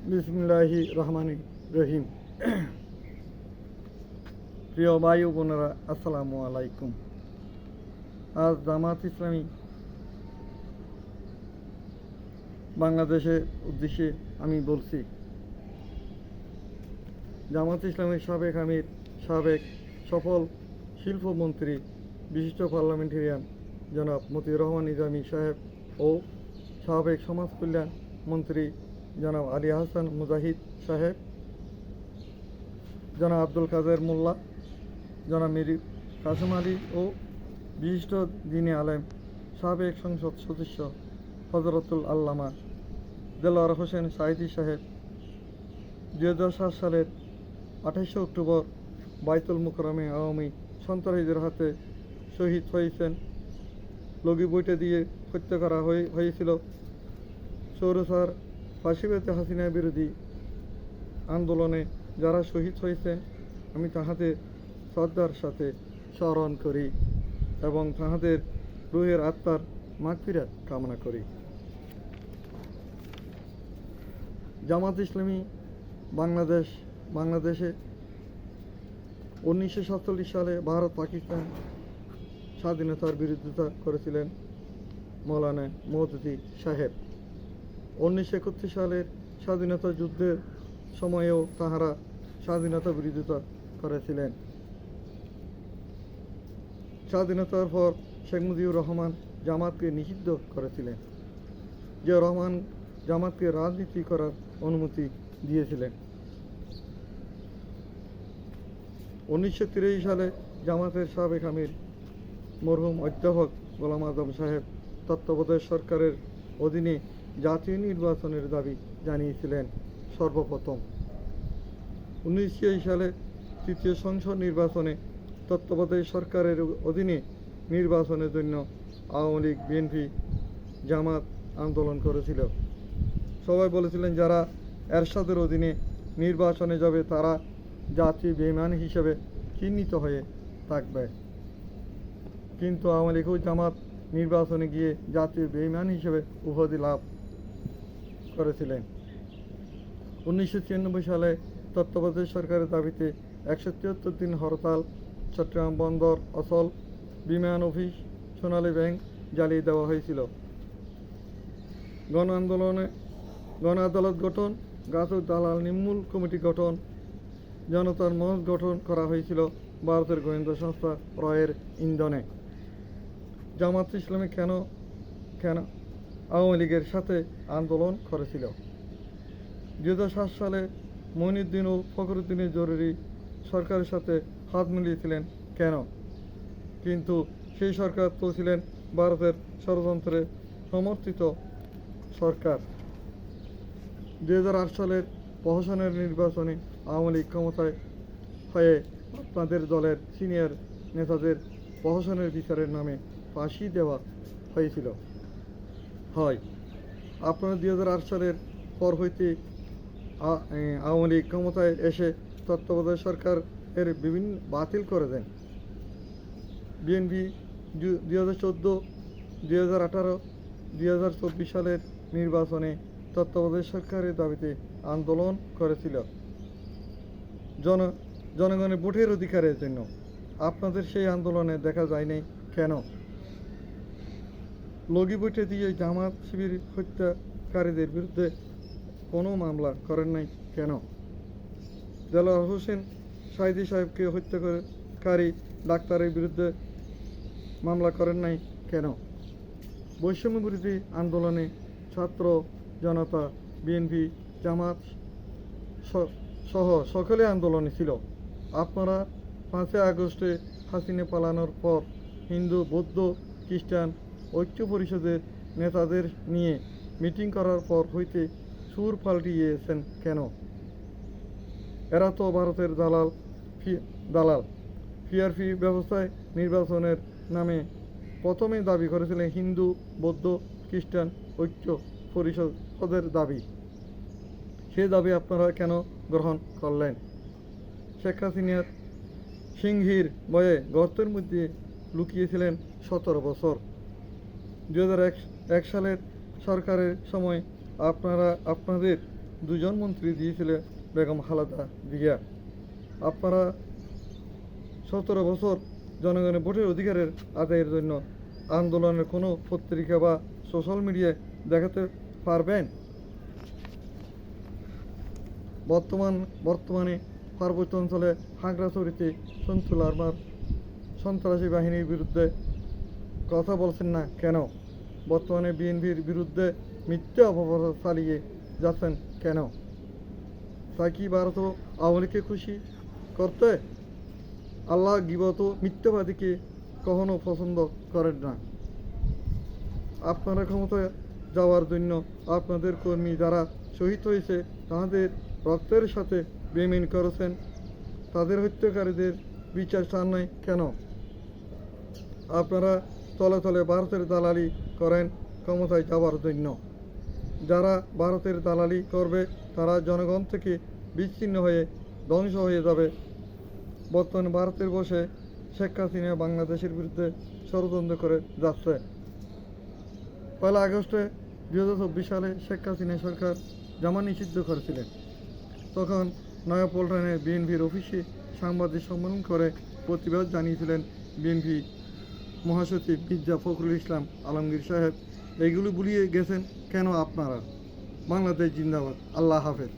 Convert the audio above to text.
বিসমিল্লাহি রহমানির রহিম। প্রিয় ভাই ও বোনেরা, আসসালামু আলাইকুম। আজ জামাত ইসলামী বাংলাদেশের উদ্দেশ্যে আমি বলছি। জামাত ইসলামের সাবেক আমির, সাবেক সফল শিল্পমন্ত্রী, বিশিষ্ট পার্লামেন্টেরিয়ান জনাব মতিউর রহমান নিজামী সাহেব ও সাবেক সমাজ কল্যাণ মন্ত্রী জনাব আলী হাসান মুজাহিদ সাহেব, জনাব আব্দুল কাদের মোল্লা, জনাব মীর কাসেম আলী ও বিশিষ্ট দ্বীনি আলেম সাবেক সংসদ সদস্য হজরতুল আল্লামা দেলোয়ার হোসেন সাঈদী সাহেব 2007 সালের 28 অক্টোবর বাইতুল মুকাররমে আওয়ামী সন্ত্রাসীদের হাতে শহীদ হয়েছেন। লগি বইটা দিয়ে হত্যা করা হয়েছিল। সৌরসার ফাঁসিবাদী হাসিনা বিরোধী আন্দোলনে যারা শহীদ হয়েছেন, আমি তাহাদের শ্রদ্ধার সাথে স্মরণ করি এবং তাহাদের রুহের আত্মার মাগফিরাত কামনা করি। জামাত ইসলামী বাংলাদেশে 1947 সালে ভারত পাকিস্তান স্বাধীনতার বিরোধিতা করেছিলেন মৌলানা মওদুদী সাহেব। 1931 সালের স্বাধীনতা যুদ্ধের সময়েও তাহারা স্বাধীনতা বিরোধিতা করেছিলেন। স্বাধীনতার পর শেখ মুজিবুর রহমান জামাতকে নিষিদ্ধ করেছিলেন। জিয়া রহমান জামাতকে রাজনীতি করার অনুমতি দিয়েছিলেন। 1983 সালে জামাতের সাবেক আমির মরহুম অধ্যাপক গোলাম আজম সাহেব তত্ত্বাবধায়ক সরকারের অধীনে জাতীয় নির্বাচনের দাবি জানিয়েছিলেন সর্বপ্রথম। 1986 সালে তৃতীয় সংসদ নির্বাচনে তত্ত্বাবধায়ক সরকারের অধীনে নির্বাচনের জন্য আওয়ামী লীগ, বিএনপি, জামাত আন্দোলন করেছিল। সবাই বলেছিলেন যারা এরশাদের অধীনে নির্বাচনে যাবে তারা জাতীয় বেঈমান হিসেবে চিহ্নিত হয়ে থাকবে। কিন্তু আওয়ামী লীগ ও জামাত নির্বাচনে গিয়ে জাতীয় বেঈমান হিসেবে উপাধি লাভ করেছিলেন। 1993 সালে তত্ত্বাবধায়ক সরকারের দাবিতে 173 দিন হরতাল, চট্টগ্রাম বন্দর অচল, বিমান অফিস, সোনালী ব্যাংক জ্বালিয়ে দেওয়া হয়েছিল। গণ আদালত গঠন, ঘাতক দালাল নির্মূল কমিটি গঠন, জনতার মঞ্চ গঠন করা হয়েছিল ভারতের গোয়েন্দা সংস্থা রয়ের ইন্ধনে। জামাত ইসলামী কেন আওয়ামী লীগের সাথে আন্দোলন করেছিল? 2007 সালে মঈনুদ্দিন ও ফখরুদ্দিনের জরুরি সরকারের সাথে হাত মিলিয়েছিলেন কেন? কিন্তু সেই সরকার তো ছিলেন ভারতের ষড়যন্ত্রে সমর্থিত সরকার। 2008 সালের প্রহসনের নির্বাচনে আওয়ামী লীগ ক্ষমতায় হয়ে আপনাদের দলের সিনিয়র নেতাদের প্রহসনের বিচারের নামে ফাঁসি দেওয়া হয়েছিল। হয় আপনারা 2008 সালের পর হইতে আওয়ামী লীগ ক্ষমতায় এসে তত্ত্বাবধায়ক সরকার এর বিভিন্ন বাতিল করে দেন। বিএনপি 2014, 2018, 2024 সালের নির্বাচনে তত্ত্বাবধায়ক সরকারের দাবিতে আন্দোলন করেছিল জনগণের ভোটের অধিকারের জন্য। আপনাদের সেই আন্দোলনে দেখা যায়নি কেন? লগি বইটে দিয়ে জামাত শিবির হত্যাকারীদের বিরুদ্ধে কোনো মামলা করেন নাই কেন? দেলোয়ার হোসেন সাঈদী সাহেবকে হত্যাকারী ডাক্তারের বিরুদ্ধে মামলা করেন নাই কেন? বৈষম্য বিরোধী আন্দোলনে ছাত্র জনতা, বিএনপি, জামাত সহ সকলে আন্দোলনে ছিল। আপনারা 5 আগস্টে হাসিনা পালানোর পর হিন্দু, বৌদ্ধ, খ্রিস্টান ঐক্য পরিষদের নেতাদের নিয়ে মিটিং করার পর হইতে সুর পাল্টিয়েছেন কেন? এরা তো ভারতের দালাল। পিআরপি ব্যবস্থায় নির্বাচনের নামে প্রথমে দাবি করেছিলেন হিন্দু, বৌদ্ধ, খ্রিস্টান ঐক্য পরিষদের দাবি। সে দাবি আপনারা কেন গ্রহণ করলেন? শেখ হাসিনার সিংহীর ভয়ে গর্তের মধ্যে লুকিয়েছিলেন 17 বছর। 2001 সালের সরকারের সময় আপনাদের দুজন মন্ত্রী দিয়েছিলেন বেগম খালেদা জিয়া। আপনারা 17 বছর জনগণের ভোটের অধিকারের আদায়ের জন্য আন্দোলনের কোনো পত্রিকা বা সোশ্যাল মিডিয়ায় দেখাতে পারবেন? বর্তমানে পার্বত্য অঞ্চলে খাগড়াছড়িতে সন্ত্রাসী বাহিনীর বিরুদ্ধে কথা বলছেন না কেন? বর্তমানে বিএনপির বিরুদ্ধে মিথ্যা অপপ্রচার চালিয়ে যাচ্ছেন কেন? তা কি ভারত আওয়ামী লীগকে খুশি করতে? আল্লাহ গীবত মিথ্যাবাদীকে কখনো পছন্দ করেন না। আপনারা ক্ষমতায় যাওয়ার জন্য আপনাদের কর্মী যারা শহীদ হয়েছে তাদের রক্তের সাথে বেইমানি করেছেন, তাদের হত্যাকারীদের বিচার চান নাই কেন? আপনারা তলে তলে ভারতের দালালি করেন ক্ষমতায় যাওয়ার জন্য। যারা ভারতের দালালি করবে তারা জনগণ থেকে বিচ্ছিন্ন হয়ে ধ্বংস হয়ে যাবে। বর্তমানে ভারতের বসে শেখ হাসিনা বাংলাদেশের বিরুদ্ধে ষড়যন্ত্র করে যাচ্ছে। 1 আগস্টে 2024 সালে শেখ হাসিনা সরকার জামা নিষিদ্ধ করেছিলেন। তখন নয়াপল্টনে বিএনপির অফিসে সাংবাদিক সম্মেলন করে প্রতিবাদ জানিয়েছিলেন বিএনপি মহাসচিব মির্জা ফখরুল ইসলাম আলমগীর সাহেব। এইগুলো ভুলিয়ে গেছেন কেন আপনারা? বাংলাদেশ জিন্দাবাদ। আল্লাহ হাফেজ।